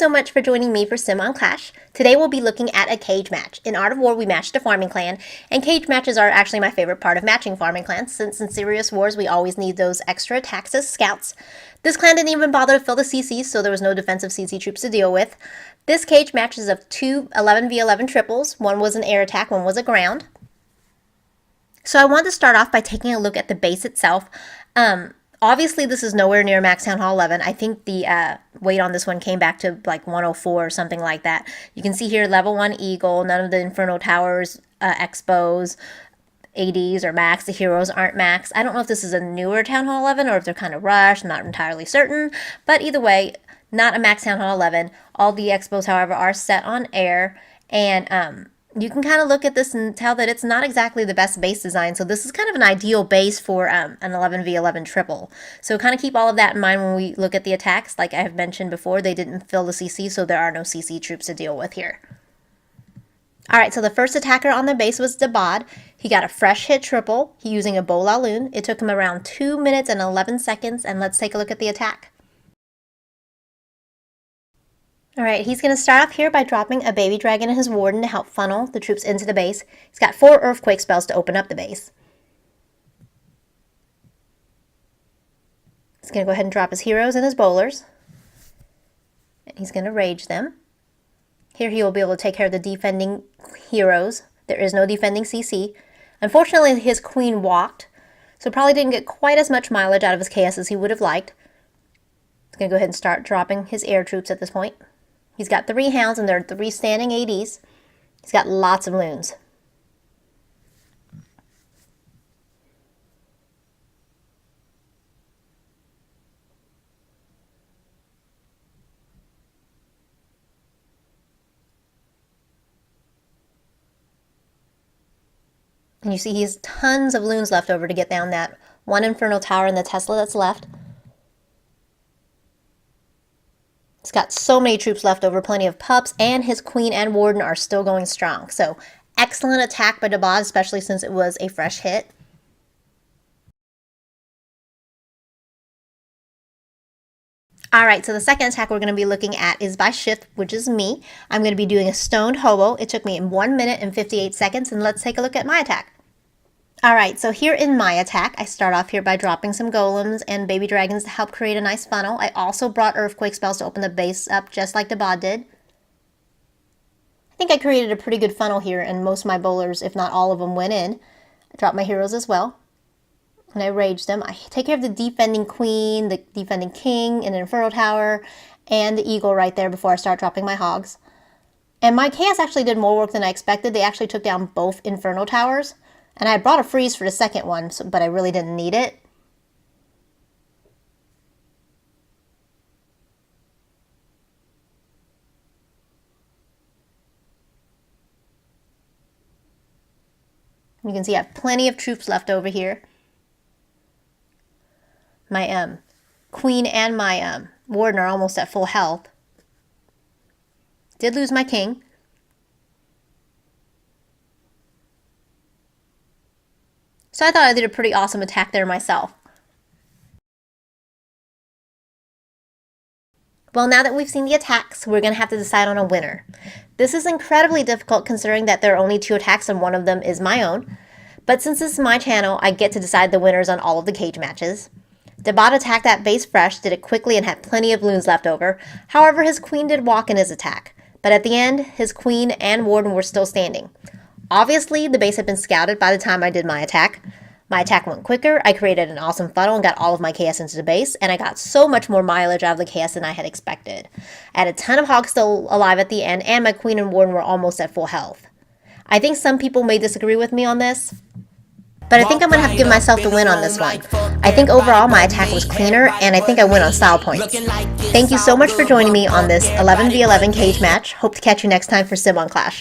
so much for joining me for Sim on Clash. Today we'll be looking at a cage match. In Art of War we matched a farming clan, and cage matches are actually my favorite part of matching farming clans, since in serious wars we always need those extra attacks as scouts. This clan didn't even bother to fill the CCs, so there was no defensive CC troops to deal with. This cage match is of two 11v11 triples. One was an air attack, one was a ground. So I want to start off by taking a look at the base itself. Obviously, this is nowhere near Max Town Hall 11. I think the weight on this one came back to like 104 or something like that. You can see here level 1 Eagle, none of the Inferno Towers, Expos, ADs or Max. The heroes aren't Max. I don't know if this is a newer Town Hall 11 or if they're kind of rushed. I'm not entirely certain. But either way, not a Max Town Hall 11. All the Expos, however, are set on air. And you can kind of look at this and tell that it's not exactly the best base design, so this is kind of an ideal base for an 11v11 triple. So kind of keep all of that in mind when we look at the attacks. Like I have mentioned before, they didn't fill the CC, so there are no CC troops to deal with here. Alright, so the first attacker on the base was Dabad. He got a fresh hit triple, using a Bola Loon. It took him around 2 minutes and 11 seconds, and let's take a look at the attack. Alright, he's going to start off here by dropping a baby dragon and his warden to help funnel the troops into the base. He's got 4 earthquake spells to open up the base. He's going to go ahead and drop his heroes and his bowlers. And he's going to rage them. Here he will be able to take care of the defending heroes. There is no defending CC. Unfortunately, his queen walked, so probably didn't get quite as much mileage out of his KS as he would have liked. He's going to go ahead and start dropping his air troops at this point. He's got 3 hounds and there are 3 standing ADs. He's got lots of loons. And you see he has tons of loons left over to get down that 1 Infernal Tower and the Tesla that's left. He's got so many troops left over, plenty of pups, and his queen and warden are still going strong. So, excellent attack by Dabad, especially since it was a fresh hit. Alright, so the second attack we're going to be looking at is by Shift, which is me. I'm going to be doing a Stoned Hobo. It took me 1 minute and 58 seconds, and let's take a look at my attack. Alright, so here in my attack, I start off here by dropping some golems and baby dragons to help create a nice funnel. I also brought earthquake spells to open the base up, just like Dabad did. I think I created a pretty good funnel here, and most of my bowlers, if not all of them, went in. I dropped my heroes as well, and I raged them. I take care of the defending queen, the defending king, an Inferno Tower, and the eagle right there before I start dropping my hogs. And my chaos actually did more work than I expected. They actually took down both Inferno Towers. And I brought a freeze for the second one, but I really didn't need it. You can see I have plenty of troops left over here. My queen and my warden are almost at full health. Did lose my king. So I thought I did a pretty awesome attack there myself. Well, now that we've seen the attacks, we're going to have to decide on a winner. This is incredibly difficult considering that there are only 2 attacks and one of them is my own. But since this is my channel, I get to decide the winners on all of the cage matches. Dabad attacked that base fresh, did it quickly, and had plenty of loons left over. However, his queen did walk in his attack. But at the end, his queen and warden were still standing. Obviously, the base had been scouted by the time I did my attack. My attack went quicker, I created an awesome funnel and got all of my KS into the base, and I got so much more mileage out of the KS than I had expected. I had a ton of hogs still alive at the end, and my queen and warden were almost at full health. I think some people may disagree with me on this, but I think I'm going to have to give myself the win on this one. I think overall my attack was cleaner, and I think I win on style points. Thank you so much for joining me on this 11v11 cage match. Hope to catch you next time for Sim on Clash.